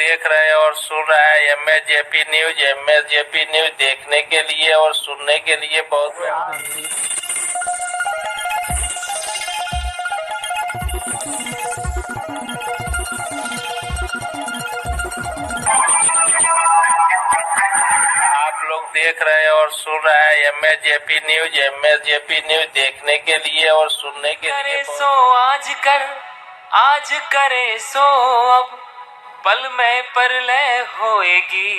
देख रहे हैं और सुन रहे हैं एमएसजेपी न्यूज। एमएसजेपी न्यूज देखने के लिए और सुनने के लिए बहुत आप लोग देख रहे हैं और सुन रहे हैं एमएसजेपी न्यूज। एमएसजेपी न्यूज देखने के लिए और सुनने के लिए सो आज करे सो अब पल में परलय होएगी,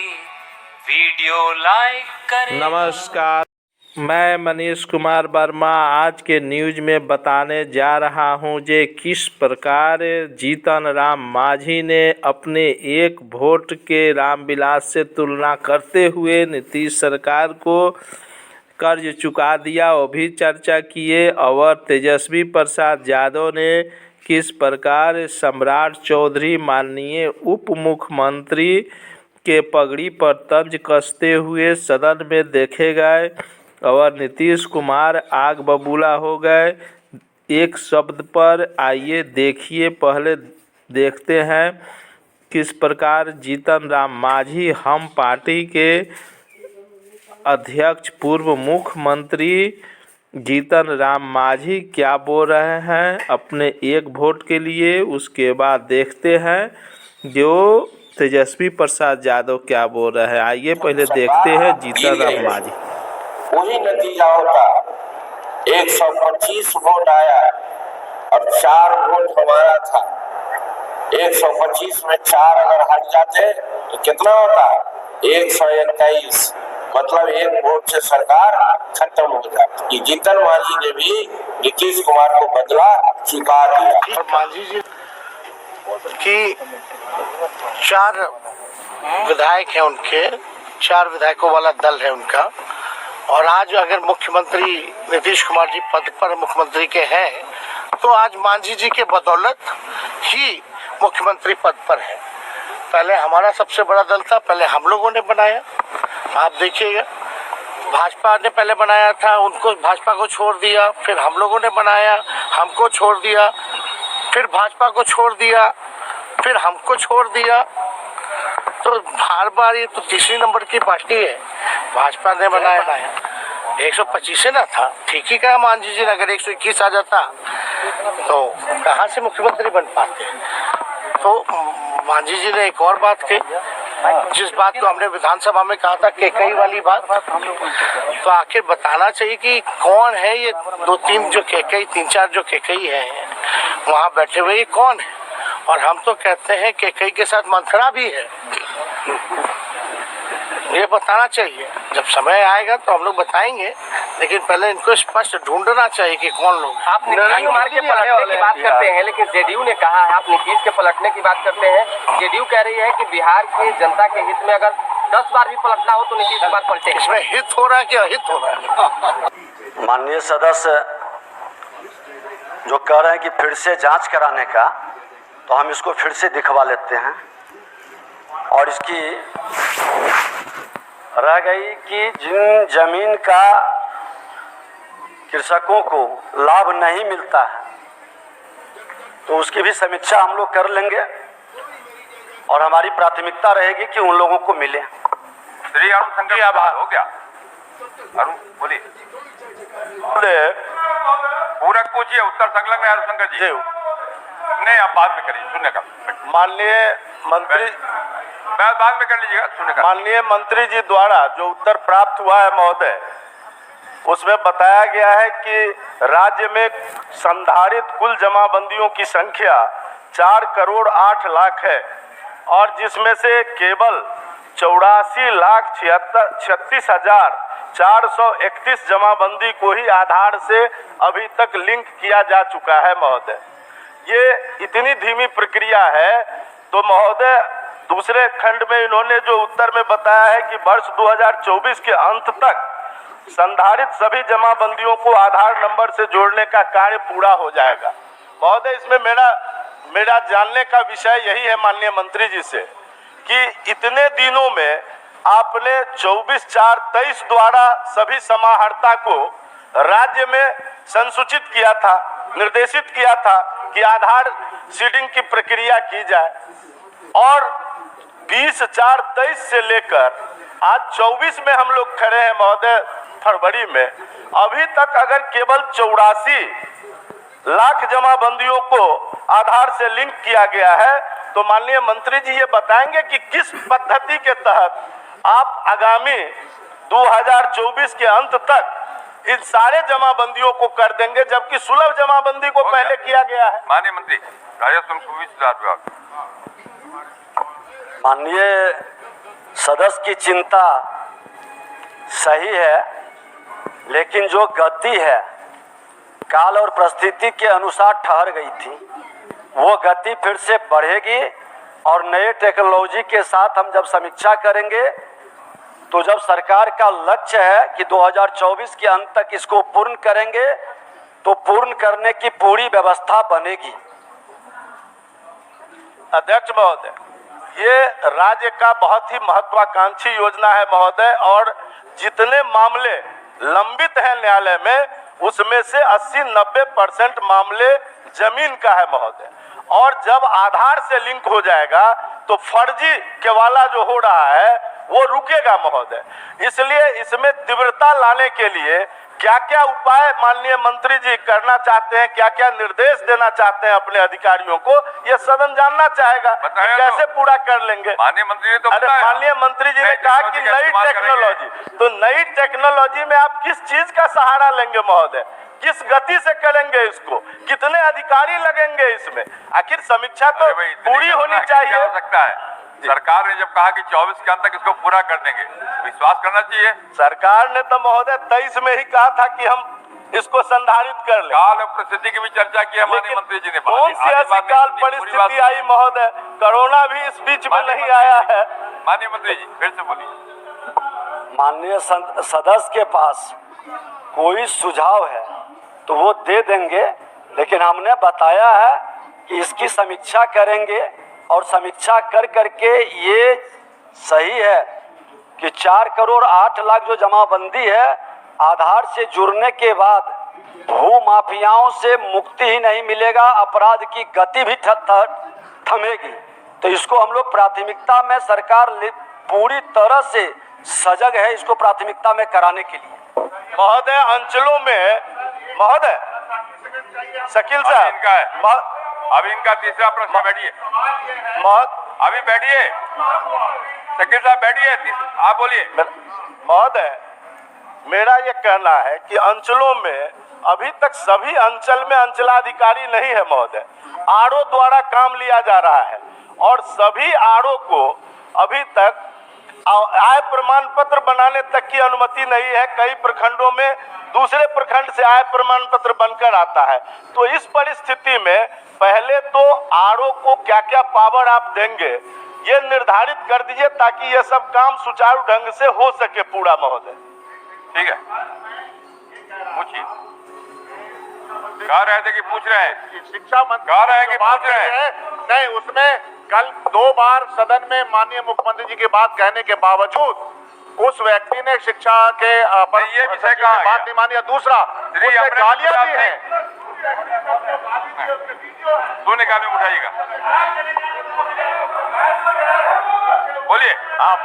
वीडियो लाइक करें। नमस्कार, मैं मनीष कुमार वर्मा आज के न्यूज में बताने जा रहा हूं जे किस प्रकार जीतन राम मांझी ने अपने एक वोट के रामविलास से तुलना करते हुए नीतीश सरकार को कर्ज चुका दिया, वो भी चर्चा किए। और तेजस्वी प्रसाद यादव ने किस प्रकार सम्राट चौधरी माननीय उप मुख्यमंत्री के पगड़ी पर तंज कसते हुए सदन में देखे गए और नीतीश कुमार आग बबूला हो गए एक शब्द पर। आइए देखिए, पहले देखते हैं किस प्रकार जीतन राम मांझी हम पार्टी के अध्यक्ष पूर्व मुख्यमंत्री जीतन राम मांझी क्या बोल रहे हैं अपने एक वोट के लिए। उसके बाद देखते हैं जो तेजस्वी प्रसाद यादव क्या बोल रहे हैं। आइए पहले देखते हैं जीतन राम मांझी। वही नतीजा होता, 125 वोट आया और 4 वोट हमारा था। 125 में 4 अगर हट जाते तो कितना होता, 121। मतलब एक वोट से सरकार खत्म हो जाती। जीतन मांझी ने भी नीतीश कुमार को बदला चुका दिया। और मांझी जी की 4 विधायक हैं, उनके 4 विधायकों वाला दल है उनका। और आज अगर मुख्यमंत्री नीतीश कुमार जी पद पर मुख्यमंत्री के हैं तो आज मांझी जी के बदौलत ही मुख्यमंत्री पद पर है। पहले हमारा सबसे बड़ा दल था, पहले हम लोगों ने बनाया। आप देखिएगा, भाजपा ने पहले बनाया था, उनको भाजपा को छोड़ दिया, फिर हम लोगों ने बनाया, हमको छोड़ दिया, फिर भाजपा को छोड़ दिया, फिर हमको छोड़ दिया। तो बार बार ये तो तीसरी नंबर की पार्टी है, भाजपा ने बनाया। 125 ना था, ठीक ही कहा मांझी जी ने। अगर 121 आ जाता तो कहाँ से मुख्यमंत्री बन पाते। तो मांझी जी ने एक और बात कही, जिस बात को हमने विधानसभा में कहा था, केकई वाली बात। तो आखिर बताना चाहिए कि कौन है ये 2-3 जो केकई, 3-4 जो केकई है वहाँ बैठे हुए, ये कौन है। और हम तो कहते हैं केकई के साथ मंथरा भी है, ये बताना चाहिए। जब समय आएगा तो हम लोग बताएंगे, लेकिन पहले इनको स्पष्ट ढूंढना चाहिए कि कौन लोग। आप नीतीश कुमार के पलटने की बात करते हैं, लेकिन जेडीयू ने कहा है, आप नीतीश के पलटने की बात करते हैं। जेडीयू कह रही है कि बिहार की जनता के हित में अगर 10 बार भी पलटना हो तो नीतीश कुमार पलटे। इसमें हित हो रहा है कि अहित हो रहा है। माननीय सदस्य जो कह रहे हैं कि फिर से जांच कराने का, तो हम इसको फिर से दिखवा लेते हैं। और इसकी रह गई कि जिन जमीन का कृषकों को लाभ नहीं मिलता है तो उसकी भी समीक्षा हम लोग कर लेंगे और हमारी प्राथमिकता रहेगी कि उन लोगों को मिले। श्री अरुण शंकर आभार हो गया। अरुण बोलिए, पूरक पूछिए, उत्तर संलग्न है। अरुण शंकर जी नहीं, आप बाद में करिए, सुनने का। माननीय मंत्री, बाद में कर लीजिएगा, सुनने का। माननीय मंत्री जी द्वारा जो उत्तर प्राप्त हुआ है महोदय, उसमें बताया गया है कि राज्य में संधारित कुल जमाबंदियों की संख्या 4 करोड़ 8 लाख है और जिसमें से केवल 84,36,431 जमाबंदी को ही आधार से अभी तक लिंक किया जा चुका है महोदय। ये इतनी धीमी प्रक्रिया है। तो महोदय दूसरे खंड में इन्होंने जो उत्तर में बताया है कि वर्ष 2024 के अंत तक संधारित सभी जमाबंदियों को आधार नंबर से जोड़ने का कार्य पूरा हो जाएगा। महोदय इसमें मेरा जानने का विषय यही है माननीय मंत्री जी से कि इतने दिनों में आपने 24/4/23 द्वारा सभी समाहर्ता को राज्य में संसूचित किया था, निर्देशित किया था कि आधार सीडिंग की प्रक्रिया की जाए, और 20/4/23 से लेकर आज 24 में हम लोग खड़े हैं महोदय, फरवरी में। अभी तक अगर केवल 84 लाख जमाबंदियों को आधार से लिंक किया गया है, तो माननीय मंत्री जी ये बताएंगे कि किस पद्धति के तहत आप आगामी 2024 के अंत तक इन सारे जमाबंदियों को कर देंगे, जबकि सुलभ जमाबंदी को पहले किया गया है। माननीय मंत्री राजस्व विभाग। माननीय सदस्य की चिंता सही है, लेकिन जो गति है काल और परिस्थिति के अनुसार ठहर गई थी, वो गति फिर से बढ़ेगी। और नए टेक्नोलॉजी के साथ हम जब समीक्षा करेंगे, तो जब सरकार का लक्ष्य है कि 2024 के अंत तक इसको पूर्ण करेंगे, तो पूर्ण करने की पूरी व्यवस्था बनेगी। अध्यक्ष महोदय, ये राज्य का बहुत ही महत्वाकांक्षी योजना है महोदय, और जितने मामले लंबित हैं न्यायालय में, उसमें से 80-90% मामले जमीन का है महोदय। और जब आधार से लिंक हो जाएगा तो फर्जी के वाला जो हो रहा है वो रुकेगा महोदय। इसलिए इसमें तीव्रता लाने के लिए क्या क्या उपाय माननीय मंत्री जी करना चाहते हैं, क्या क्या निर्देश देना चाहते हैं अपने अधिकारियों को, ये सदन जानना चाहेगा कि कैसे पूरा कर लेंगे। माननीय मंत्री तो माननीय मंत्री जी ने कहा कि नई टेक्नोलॉजी, तो नई टेक्नोलॉजी में आप किस चीज का सहारा लेंगे महोदय, किस गति से करेंगे इसको, कितने अधिकारी लगेंगे इसमें, आखिर समीक्षा तो पूरी होनी चाहिए। हो सकता है सरकार ने जब कहा कि 24 के अंत तक इसको पूरा कर देंगे, विश्वास करना चाहिए। सरकार ने तो महोदय 23 में ही कहा था कि हम इसको संधारित कर ले। काल और परिस्थिति की भी चर्चा की माननीय मंत्री जी ने। कौन सी ऐसी काल परिस्थिति आई महोदय, कोरोना भी इस बीच में नहीं आया है। माननीय मंत्री जी फिर से बोलिए। माननीय सदस्य के पास कोई सुझाव है तो वो दे देंगे, लेकिन हमने बताया है कि इसकी समीक्षा करेंगे, और समीक्षा कर करके ये सही है कि 4 करोड़ 8 लाख जो जमाबंदी है, आधार से जुड़ने के बाद भू माफियाओं से मुक्ति ही नहीं मिलेगा, अपराध की गति भी थमेगी। तो इसको हम लोग प्राथमिकता में, सरकार पूरी तरह से सजग है इसको प्राथमिकता में कराने के लिए। महोदय अंचलों में, महोदय शकील साहब, अभी इनका तीसरा प्रश्न, बैठिए अभी बैठिए, शकील साहब बैठिए, आप बोलिए। महोदय मेरा ये कहना है कि अंचलों में अभी तक सभी अंचल में अंचलाधिकारी नहीं है महोदय, आरओ द्वारा काम लिया जा रहा है, और सभी आरओ को अभी तक आय प्रमाण पत्र बनाने तक की अनुमति नहीं है। कई प्रखंडों में दूसरे प्रखंड से आय प्रमाण पत्र बनकर आता है। तो इस परिस्थिति में पहले तो आरओ को क्या क्या पावर आप देंगे ये निर्धारित कर दीजिए, ताकि ये सब काम सुचारू ढंग से हो सके पूरा महोदय। ठीक है, पूछिए। कह रहे थे कि पूछ रहे हैं, शिक्षा मंत्री कह रहे हैं कि पूछ रहे हैं। नहीं, उसमें कल 2 बार सदन में माननीय मुख्यमंत्री जी की बात कहने के बावजूद उस व्यक्ति ने शिक्षा के ये विषय का बात नहीं मानी। दूसरा उसने गालियां दी हैं। दोनों गाली उठाइएगा, बोलिए। हाँ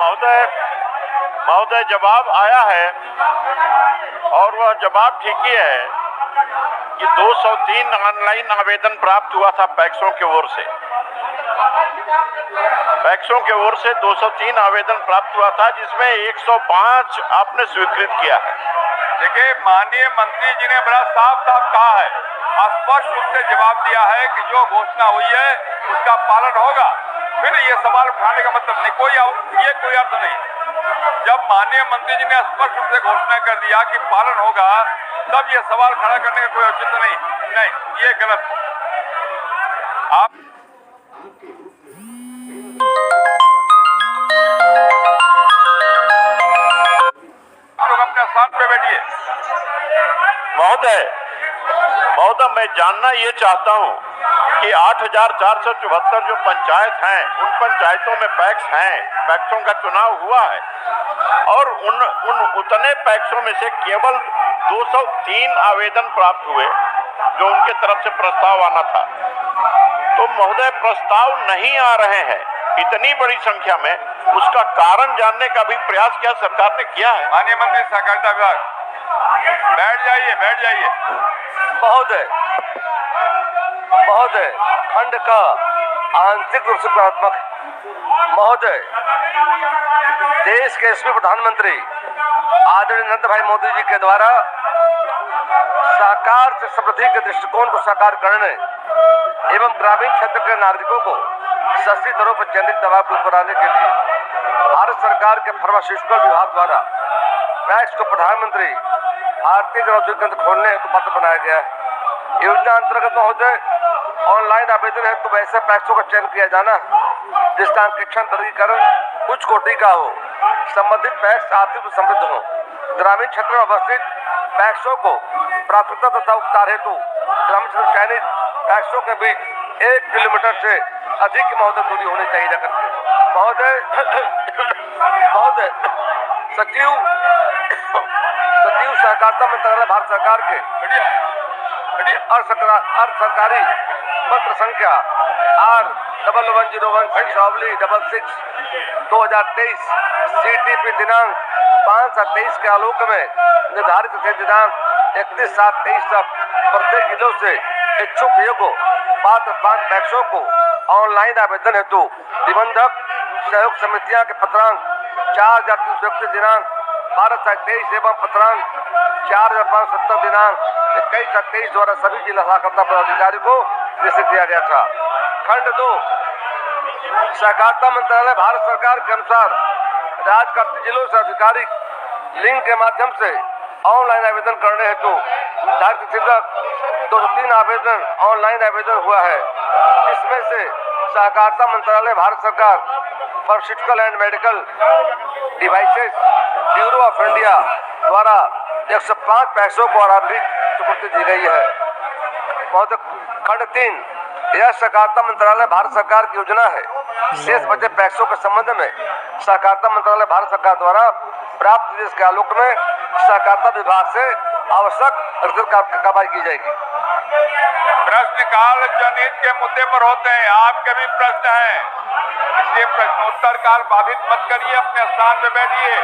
महोदय जवाब आया है, और वह जवाब ठीक ही है कि 203 ऑनलाइन आवेदन प्राप्त हुआ था पैक्सों की ओर से। पैक्सों की ओर से 203 आवेदन प्राप्त हुआ था, जिसमें 105 आपने स्वीकृत किया है। देखिए माननीय मंत्री जी ने बड़ा साफ साफ कहा है, स्पष्ट रूप से जवाब दिया है कि जो घोषणा हुई है उसका पालन होगा। फिर ये सवाल उठाने का मतलब नहीं, ये कोई अर्थ नहीं। जब माननीय मंत्री जी ने स्पष्ट रूप से घोषणा कर दिया कि पालन होगा, तब ये सवाल खड़ा करने का कोई औचित्य नहीं, ये गलत। आप लोग अपने स्थान पे बैठिए। महोदय, मैं जानना ये चाहता हूँ कि 8,474 जो पंचायत हैं, उन पंचायतों में पैक्स हैं, पैक्सों का चुनाव हुआ है, और उतने पैक्सों में से केवल 203 आवेदन प्राप्त हुए जो उनके तरफ से प्रस्ताव आना था। तो महोदय, प्रस्ताव नहीं आ रहे हैं इतनी बड़ी संख्या में, उसका कारण जानने का भी प्रयास क्या सरकार ने किया है? माननीय मंत्री सहकारिता विभाग, बैठ जाइए। महोदय, खंड का आंशिक रूप से प्रात्मक महोदय, देश के यशस्वी प्रधानमंत्री आदरणीय नरेंद्र भाई मोदी जी के द्वारा साकार से समृद्धि के दृष्टिकोण को साकार करने एवं ग्रामीण क्षेत्र के नागरिकों को सस्ती दरों पर जैविक दवा उपलब्ध कराने के लिए भारत सरकार के फार्मास्यूटिकल विभाग द्वारा पैक्स को प्रधानमंत्री भारतीय जन औषधि केंद्र खोलने हेतु पत्र बनाया गया है। योजना अंतर्गत महोदय ऑनलाइन आवेदन है तो वैसे पैक्सों का चयन किया जाना जिसका अंकेक्षण वर्गीकरण उच्च कोटि का हो, संबंधित पैक्स आर्थिक समृद्ध हो। ग्रामीण क्षेत्र में अवस्थित पैक्सों को प्राथमिकता तथा उपचार हेतु ग्रामीण क्षेत्र चयनित पैक्सों के बीच 1 किलोमीटर से अधिक की महोदय दूरी होनी चाहिए जाकर के। महोदय सचिव सहकारिता मंत्रालय भारत सरकार के अर्ध सरकारी पत्र संख्या R1101/66/2023 CTP दिनांक 5/7/23 के आलोक में निर्धारित दिनांक 31/7/23 तक प्रत्येक जिलों से इच्छुक योग्य पात्र 5 पैक्सों को ऑनलाइन आवेदन हेतु निबंधक सहयोग समितियां के पत्रांक 4/331 दिनांक 12/23 एवं पत्रांक 4/570 दिनांक 21/23 द्वारा सभी जिला साक्षरता पदाधिकारी को निश्चित किया गया था। खंड 2 सहकारिता मंत्रालय भारत सरकार के अनुसार राज्य के जिलों से आधिकारिक लिंक के माध्यम से ऑनलाइन आवेदन करने हेतु निर्धारित तिथि तक 203 आवेदन ऑनलाइन आवेदन हुआ है। इसमें से सहकारिता मंत्रालय भारत सरकार pharmaceutical and medical devices bureau of India द्वारा 105 पैक्सों को आरंभिक स्वीकृति दी गई है। खंड 3 यह सहकारिता मंत्रालय भारत सरकार की योजना है। शेष बचे पैक्सों के संबंध में सहकारिता मंत्रालय भारत सरकार द्वारा प्राप्त निर्देश के आलोक में सहकारिता विभाग से आवश्यक कार्रवाई की जाएगी। प्रश्नकाल जनहित के मुद्दे पर होते हैं, आपके भी प्रश्न हैं, इसलिए प्रश्नोत्तर काल बाधित मत करिए, अपने स्थान पे बैठिए,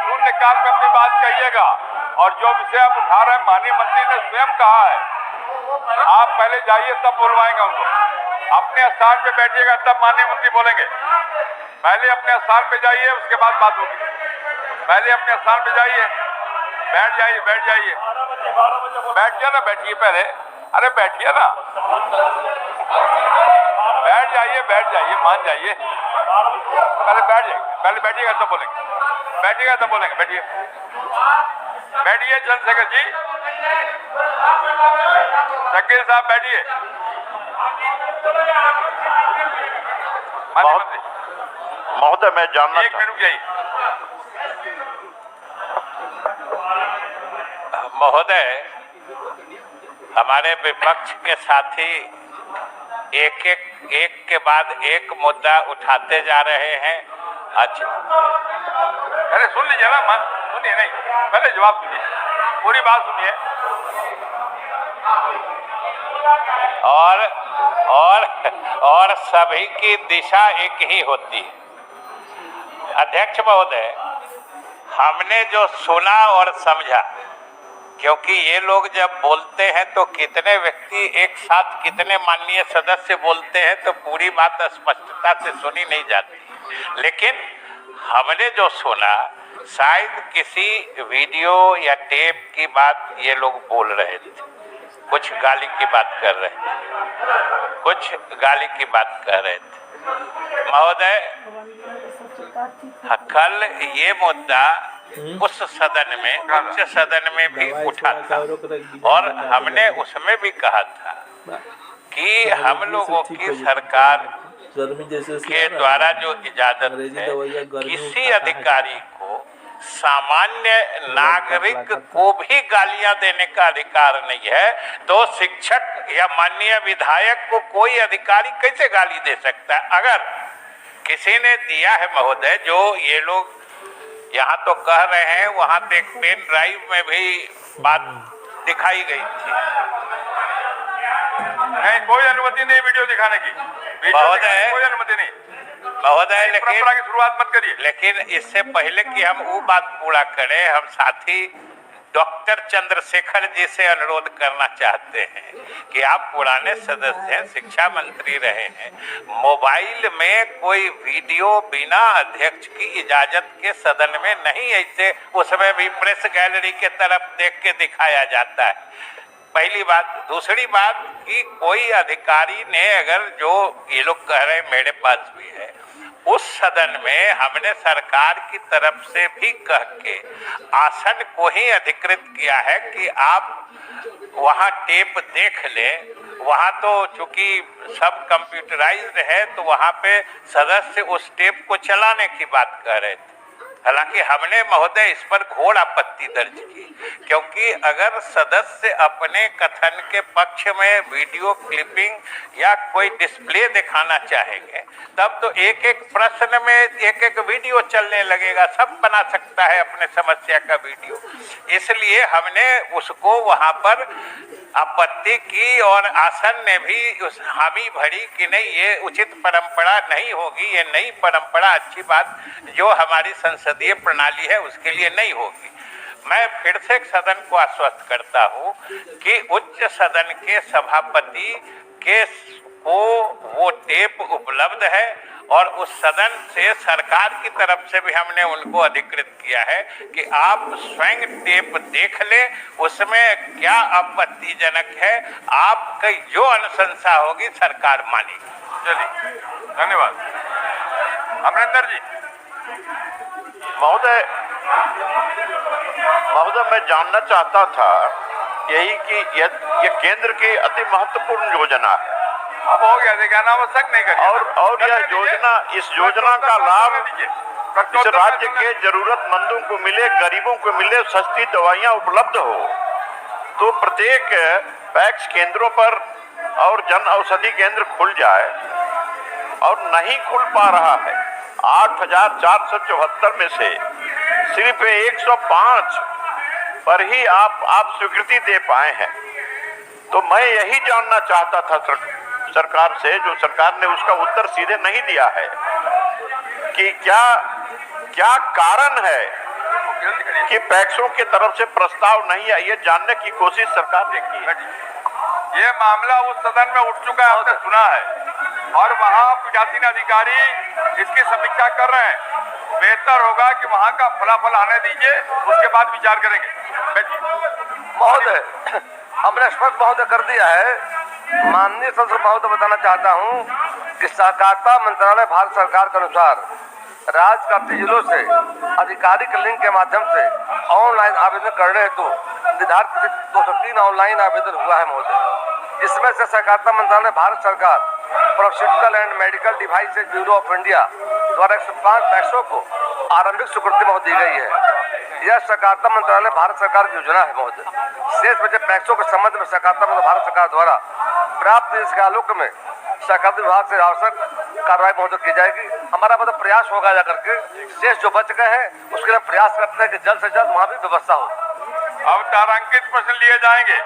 शून्यकाल में अपनी बात कहिएगा। और जो विषय आप उठा रहे हैं, माननीय मंत्री ने स्वयं कहा है, आप पहले जाइए तब बुलवाएंगे उनको। अपने स्थान पे बैठिएगा तब माननीय मंत्री बोलेंगे। पहले अपने स्थान पे जाइए, उसके बाद बात होगी। पहले अपने स्थान पे जाइए, बैठ जाइए। बैठिए ना, बैठिए पहले। अरे बैठिए ना, बैठ जाइए, मान जाइए। पहले बैठ जाइए, पहले बैठिएगा तब बोलेंगे। बैठिए चंद्रशेखर जी, शकील साहब बैठिए। महोदय, मैं जानना 1 मिनट जाइए। महोदय, हमारे विपक्ष के साथी एक के बाद एक मुद्दा उठाते जा रहे हैं। अच्छा, अरे सुन लीजिए ना, सुनिए, नहीं पहले जवाब सुनिए, पूरी बात सुनिए। और सभी की दिशा एक ही होती है। अध्यक्ष महोदय, हमने जो सुना और समझा, क्योंकि ये लोग जब बोलते हैं तो कितने व्यक्ति एक साथ, कितने माननीय सदस्य बोलते हैं तो पूरी बात स्पष्टता से सुनी नहीं जाती, लेकिन हमने जो सुना शायद किसी वीडियो या टेप की बात ये लोग बोल रहे थे। कुछ गाली की बात कर रहे थे। महोदय, कल ये मुद्दा उस सदन में, उच्च सदन में भी उठा था और हमने उसमें भी कहा था कि हम लोगों की सरकार के द्वारा जो इजाजत है, किसी अधिकारी को, सामान्य नागरिक को भी गालियां देने का अधिकार नहीं है, तो शिक्षक या माननीय विधायक को कोई अधिकारी कैसे गाली दे सकता है? अगर किसी ने दिया है महोदय, जो ये लोग यहाँ तो कह रहे हैं, वहां तो एक पेन ड्राइव में भी बात दिखाई गई थी। नहीं, कोई अनुमति नहीं वीडियो दिखाने की, महोदय, कोई अनुमति नहीं महोदय। लेकिन परंपरा की शुरुआत मत करिए। लेकिन इससे पहले कि हम वो बात पूरा करें, हम साथी डॉक्टर चंद्रशेखर जी से अनुरोध करना चाहते हैं कि आप पुराने सदस्य हैं, शिक्षा मंत्री रहे हैं, मोबाइल में कोई वीडियो बिना अध्यक्ष की इजाजत के सदन में नहीं, ऐसे उसमें भी प्रेस गैलरी के तरफ देख के दिखाया जाता है। पहली बात। दूसरी बात कि कोई अधिकारी ने, अगर जो ये लोग कह रहे हैं मेरे पास भी है, उस सदन में हमने सरकार की तरफ से भी कह के आसन को ही अधिकृत किया है कि आप वहां टेप देख लें। वहां तो चूंकि सब कंप्यूटराइज्ड है, तो वहां पे सदस्य उस टेप को चलाने की बात कर रहे थे। हालांकि हमने महोदय इस पर घोर आपत्ति दर्ज की, क्योंकि अगर सदस्य अपने कथन के पक्ष में वीडियो क्लिपिंग या कोई डिस्प्ले दिखाना चाहेंगे, तब तो एक एक प्रश्न में एक एक वीडियो चलने लगेगा, सब बना सकता है अपने समस्या का वीडियो। इसलिए हमने उसको वहां पर आपत्ति की और आसन ने भी उस हामी भरी कि नहीं, ये उचित परंपरा नहीं होगी, ये नई परंपरा, अच्छी बात जो हमारी संसदीय प्रणाली है उसके लिए नहीं होगी। मैं फिर से सदन को आश्वस्त करता हूं कि उच्च सदन के सभापति के को वो टेप उपलब्ध है और उस सदन से सरकार की तरफ से भी हमने उनको अधिकृत किया है कि आप स्वयं टेप देख लें, उसमें क्या आपत्तिजनक है, आपकी जो अनुशंसा होगी सरकार मानेगी। चलिए, धन्यवाद। अमरिंदर जी। महोदय, मैं जानना चाहता था यही कि ये केंद्र की अति महत्वपूर्ण योजना है। अब हो गया, देखिए अनावश्यक नहीं करिए। और यह योजना, इस योजना का लाभ इस राज्य के जरूरतमंदों को मिले, गरीबों को मिले, सस्ती दवाइयां उपलब्ध हो, तो प्रत्येक पैक्स केंद्रों पर और जन औषधि केंद्र खुल जाए, और नहीं खुल पा रहा है। 8,474 में से सिर्फ 105 पर ही आप स्वीकृति दे पाए हैं। तो मैं यही जानना चाहता था सरकार से, जो सरकार ने उसका उत्तर सीधे नहीं दिया है, कि क्या कारण है कि पैक्सों की तरफ से प्रस्ताव नहीं है। ये जानने की कोशिश सरकार ने की है। ये मामला उस सदन में उठ चुका है, आपने सुना है, और वहाँ पीठासीन अधिकारी इसकी समीक्षा कर रहे हैं। बेहतर होगा कि वहाँ का फलाफल आने दीजिए, उसके बाद विचार करेंगे। महोदय, हमने स्पष्ट महोदय कर दिया है। माननीय संसद महोदय बताना चाहता हूँ कि सहकारिता मंत्रालय भारत सरकार के अनुसार राज्य के जिलों से आधिकारिक लिंक के माध्यम से ऑनलाइन आवेदन करने हेतु निर्धारित 203 ऑनलाइन आवेदन हुआ है महोदय। इसमें से सहकारिता मंत्रालय भारत सरकार pharmaceutical and medical devices bureau of India द्वारा 105 पैक्सों को आरंभिक स्वीकृति दी गई है। यह सहकारिता मंत्रालय भारत सरकार की योजना है महोदय। शेष बचे पैक्सों के संबंध में सहकारिता मंत्रालय भारत सरकार द्वारा प्राप्त इसके आलोक में सहकारिता विभाग से आवश्यक कार्रवाई महोदय की जाएगी। हमारा मतलब प्रयास होगा जा करके शेष जो बच गए हैं उसके लिए प्रयास करते हैं कि जल्द से जल्द वहाँ भी व्यवस्था हो। अब तारांकित प्रश्न लिए जाएंगे।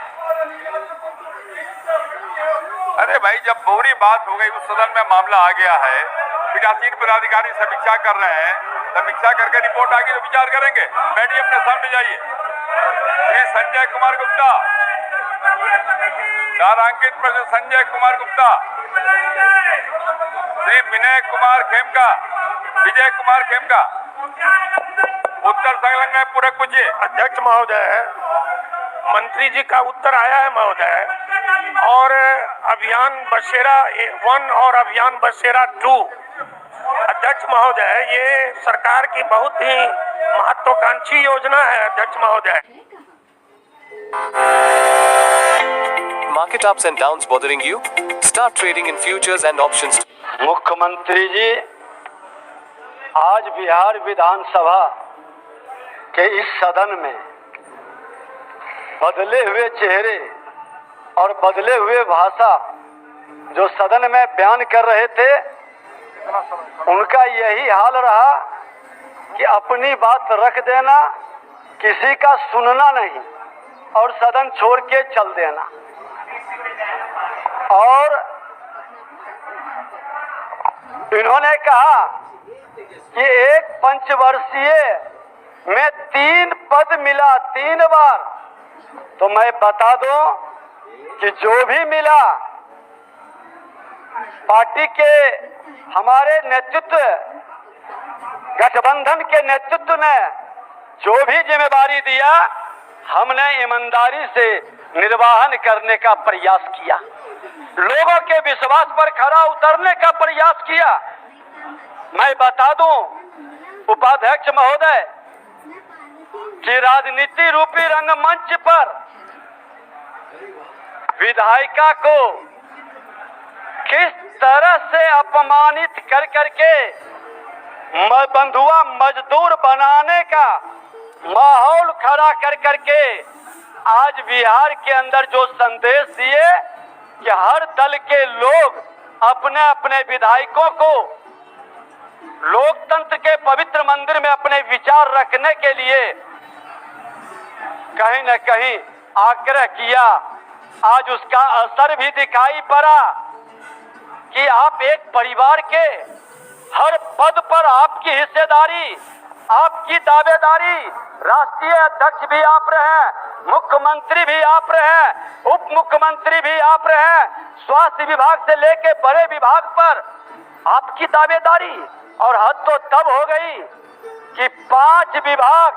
अरे भाई, जब पूरी बात हो गई, उस सदन में मामला आ गया है, पीठासीन पदाधिकारी समीक्षा कर रहे हैं, समीक्षा करके रिपोर्ट आ गई तो विचार करेंगे। बैठिए, अपने सामने जाइए। श्री संजय कुमार गुप्ता, तारांकित प्रश्न संजय कुमार गुप्ता। श्री विजय कुमार खेमका, उत्तर संलग्न में पूरक पूछिए। अध्यक्ष महोदय, मंत्री जी का उत्तर आया है महोदय। और अभियान बसेरा 1 और अभियान बसेरा 2, अध्यक्ष महोदय, ये सरकार की बहुत ही महत्वाकांक्षी योजना है। अध्यक्ष महोदय, Market ups and downs bothering you? Start trading in futures and options. मुख्यमंत्री जी, आज बिहार विधानसभा के इस सदन में बदले हुए चेहरे और बदले हुए भाषा जो सदन में बयान कर रहे थे, उनका यही हाल रहा कि अपनी बात रख देना, किसी का सुनना नहीं और सदन छोड़ के चल देना। और इन्होंने कहा कि एक पंचवर्षीय में 3 पद मिला 3 बार। तो मैं बता दूं कि जो भी मिला, पार्टी के हमारे नेतृत्व, गठबंधन के नेतृत्व ने जो भी जिम्मेदारी दिया, हमने ईमानदारी से निर्वहन करने का प्रयास किया, लोगों के विश्वास पर खरा उतरने का प्रयास किया। मैं बता दूं उपाध्यक्ष महोदय कि राजनीति रूपी रंगमंच पर विधायिका को किस तरह से अपमानित कर करके बंधुआ मजदूर बनाने का माहौल खड़ा कर करके आज बिहार के अंदर जो संदेश दिए कि हर दल के लोग अपने अपने विधायकों को लोकतंत्र के पवित्र मंदिर में अपने विचार रखने के लिए कहीं न कहीं आग्रह किया, आज उसका असर भी दिखाई पड़ा कि आप एक परिवार के हर पद पर आपकी हिस्सेदारी, आपकी दावेदारी, राष्ट्रीय अध्यक्ष भी आप रहे, मुख्यमंत्री भी आप रहे, उप मुख्यमंत्री भी आप रहे, स्वास्थ्य विभाग से लेके बड़े विभाग पर आपकी दावेदारी। और हद तो तब हो गई कि 5 विभाग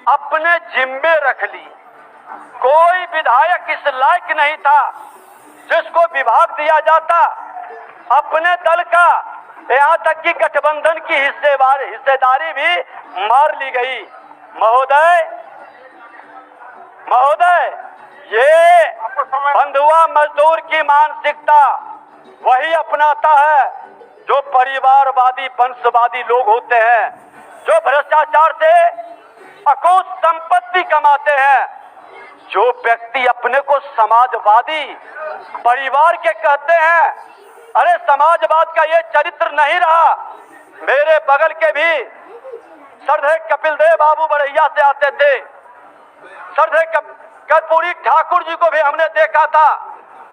अपने जिम्मे रख ली। कोई विधायक इस लायक नहीं था जिसको विभाग दिया जाता अपने दल का। यहाँ तक कि गठबंधन की हिस्सेदारी भी मार ली गई। महोदय, ये बंधुआ मजदूर की मानसिकता वही अपनाता है जो परिवारवादी वंशवादी लोग होते हैं, जो भ्रष्टाचार से अकूत संपत्ति कमाते हैं। जो व्यक्ति अपने को समाजवादी परिवार के कहते हैं, अरे समाजवाद का ये चरित्र नहीं रहा। मेरे बगल के भी श्रद्धेय कपिल देव बाबू बड़ैया से आते थे, श्रद्धेय कर्पूरी ठाकुर जी को भी हमने देखा था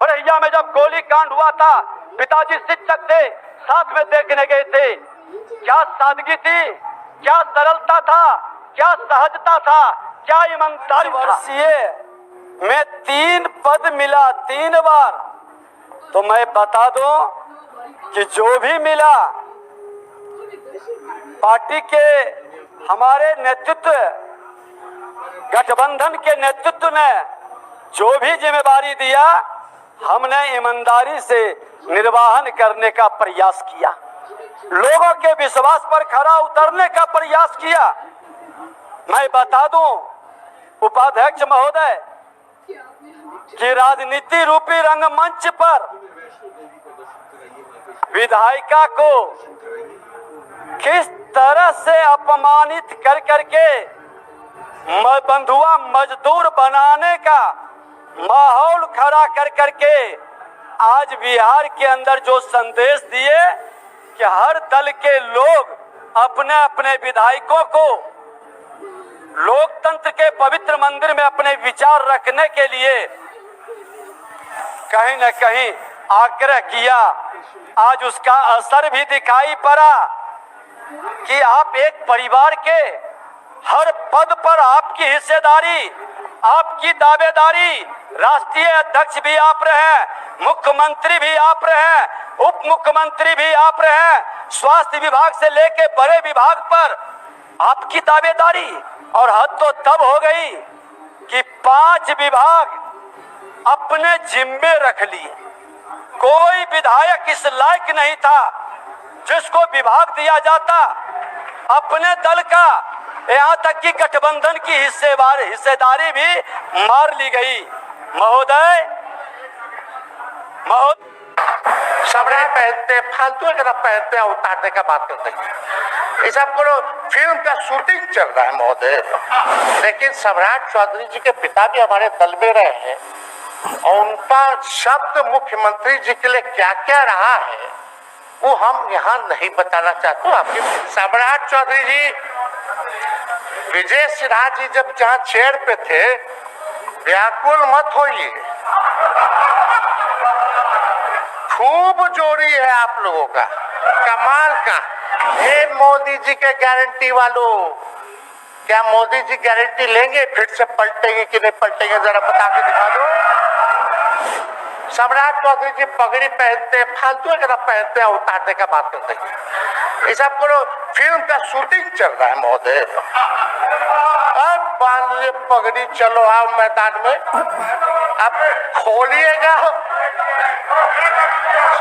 बड़ैया में जब गोली कांड हुआ था। पिताजी शिक्षक थे, साथ में देखने गए थे। क्या सादगी थी, क्या सरलता था, क्या सहजता था, क्या ईमानदारी था। में 3 पद मिला 3 बार। तो मैं बता दूं कि जो भी मिला, पार्टी के हमारे नेतृत्व, गठबंधन के नेतृत्व ने जो भी जिम्मेदारी दिया, हमने ईमानदारी से निर्वहन करने का प्रयास किया, लोगों के विश्वास पर खरा उतरने का प्रयास किया। मैं बता दूं उपाध्यक्ष महोदय कि राजनीति रूपी रंगमंच पर विधायिका को किस तरह से अपमानित कर करके बंधुआ मजदूर बनाने का माहौल खड़ा कर करके आज बिहार के अंदर जो संदेश दिए कि हर दल के लोग अपने अपने विधायकों को लोकतंत्र के पवित्र मंदिर में अपने विचार रखने के लिए कहीं न कहीं आग्रह किया, आज उसका असर भी दिखाई पड़ा कि आप एक परिवार के हर पद पर आपकी हिस्सेदारी, आपकी दावेदारी, राष्ट्रीय अध्यक्ष भी आप रहे, मुख्यमंत्री भी आप रहे, उप मुख्यमंत्री भी आप रहे, स्वास्थ्य विभाग से लेके बड़े विभाग पर आपकी दावेदारी। और हद तो तब हो गई कि 5 विभाग अपने जिम्मे रख लिए। कोई विधायक इस लायक नहीं था जिसको विभाग दिया जाता। अपने दल का, यहाँ तक कि गठबंधन की हिस्सेदारी भी मार ली गई। महोदय सबराट पहनते, फालतू अगर आप पहनते हैं उतारने का बात करते हैं। इस आपको फिल्म का शूटिंग चल रहा है महोदय, लेकिन सम्राट चौधरी जी के पिता भी हमारे दल में रहे हैं और उनका शब्द मुख्यमंत्री जी के लिए क्या क्या रहा है वो हम यहाँ नहीं बताना चाहते। आपके सम्राट चौधरी जी, विजय सिन्हा जी जब जहाँ चेयर पे थे, व्याकुल मत होइए, खूब जोड़ी है आप लोगों का, कमाल का। हे मोदी जी के गारंटी वालों, क्या मोदी जी गारंटी लेंगे फिर से पलटेंगे कि नहीं पलटेंगे, जरा बता के दिखा दो। सम्राट चौधरी जी पगड़ी पहनते, फालतू अगर आप पहनते हैं उतारने का बात करते हैं। इस आपको फिल्म का शूटिंग चल रहा है महोदय, अब बांध लिए पगड़ी, चलो आओ मैदान में, अब खोलिएगा।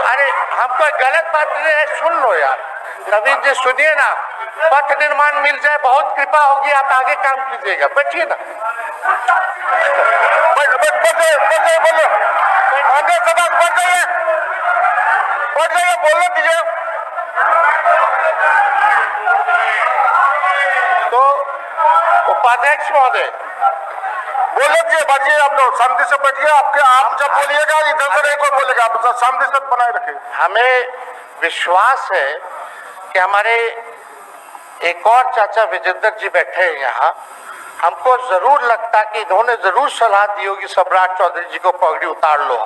अरे हम कोई गलत बात नहीं है, सुन लो यार। नवीन जी सुनिए ना, पथ निर्माण मिल जाए बहुत कृपा होगी, आप आगे काम कीजिएगा, बैठिए ना। बोलो दीजिए। तो उपाध्यक्ष महोदय बोले दीजिए, बैठिए आप लोग शांति से बैठिए। आप जब बोलिएगा इधर से नहीं कोई बोलेगा, आप शांति से बनाए रखिए। हमें विश्वास है कि हमारे एक और चाचा विजेंद्र जी बैठे हैं यहाँ, हमको जरूर लगता कि इन्होंने जरूर सलाह दी होगी सम्राट चौधरी जी को पगड़ी उतार लो।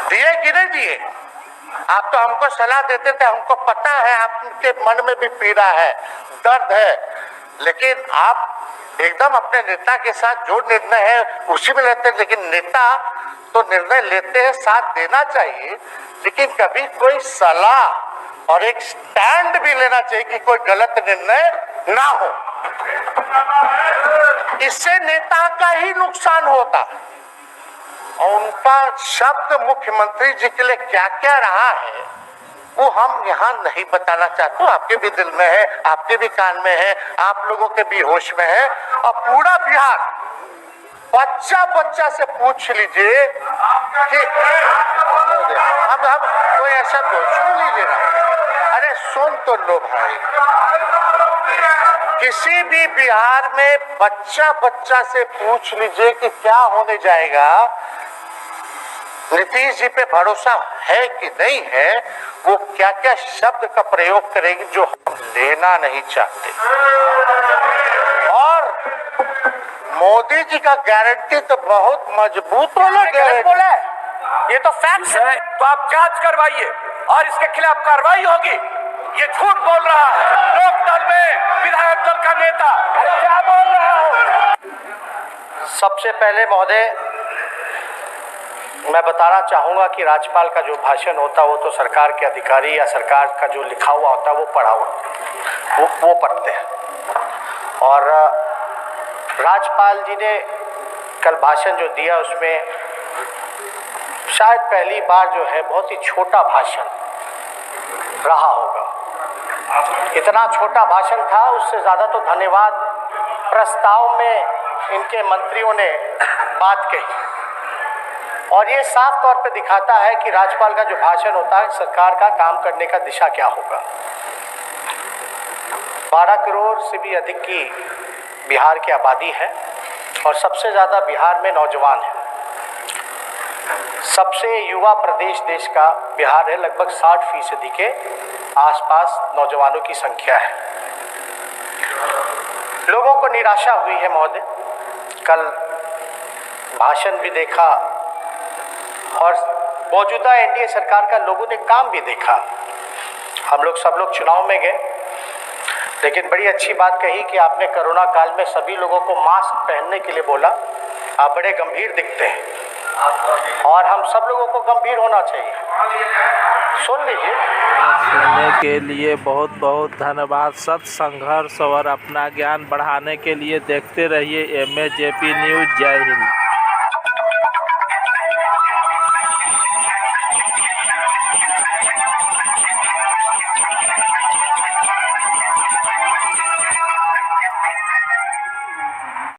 दिए कि नहीं दिए? आप तो हमको सलाह देते थे, हमको पता है आपके मन में भी पीड़ा है, दर्द है, लेकिन आप एकदम अपने नेता के साथ जो निर्णय है उसी में लेते हैं। लेकिन नेता तो निर्णय लेते हैं, साथ देना चाहिए, लेकिन कभी कोई सलाह और एक स्टैंड भी लेना चाहिए कि कोई गलत निर्णय ना हो। इससे नेता का ही नुकसान होता। और उनका शब्द मुख्यमंत्री जी के लिए क्या क्या रहा है वो हम यहाँ नहीं बताना चाहते। आपके भी दिल में है, आपके भी कान में है, आप लोगों के भी होश में है। और पूरा बिहार बच्चा बच्चा से पूछ लीजिए कि हम कोई ऐसा तो सुन लीजिए ना, अरे सुन तो लो भाई। किसी भी बिहार में बच्चा बच्चा से पूछ लीजिए कि क्या होने जाएगा, नीतीश जी पे भरोसा है कि नहीं है, वो क्या क्या शब्द का प्रयोग करेगी जो हम लेना नहीं चाहते। और मोदी जी का गारंटी तो बहुत मजबूत वाला गारंटी है, ये तो फैक्ट है। तो आप जांच करवाइए और इसके खिलाफ कार्रवाई होगी। ये झूठ बोल रहा है, लोकदल में विधायक दल का नेता क्या बोल रहा हो। सबसे पहले महोदय मैं बताना चाहूंगा कि राज्यपाल का जो भाषण होता है वो तो सरकार के अधिकारी या सरकार का जो लिखा हुआ होता है वो पढ़ा हुआ वो पढ़ते हैं। और राज्यपाल जी ने कल भाषण जो दिया उसमें शायद पहली बार जो है बहुत ही छोटा भाषण रहा होगा। इतना छोटा भाषण था, उससे ज़्यादा तो धन्यवाद प्रस्ताव में इनके मंत्रियों ने बात कही। और ये साफ तौर पे दिखाता है कि राज्यपाल का जो भाषण होता है सरकार का काम करने का दिशा क्या होगा। 12 करोड़ से भी अधिक की बिहार की आबादी है और सबसे ज़्यादा बिहार में नौजवान है। सबसे युवा प्रदेश देश का बिहार है, लगभग 60% के आसपास नौजवानों की संख्या है। लोगों को निराशा हुई है महोदय, कल भाषण भी देखा और मौजूदा एनडीए सरकार का लोगों ने काम भी देखा। हम लोग सब लोग चुनाव में गए, लेकिन बड़ी अच्छी बात कही कि आपने कोरोना काल में सभी लोगों को मास्क पहनने के लिए बोला। आप बड़े गंभीर दिखते हैं और हम सब लोगों को गंभीर होना चाहिए। सुन लीजिए। सुनने के लिए बहुत बहुत धन्यवाद। सत्य संघर्ष और अपना ज्ञान बढ़ाने के लिए देखते रहिए MAJP न्यूज़। जय हिंद।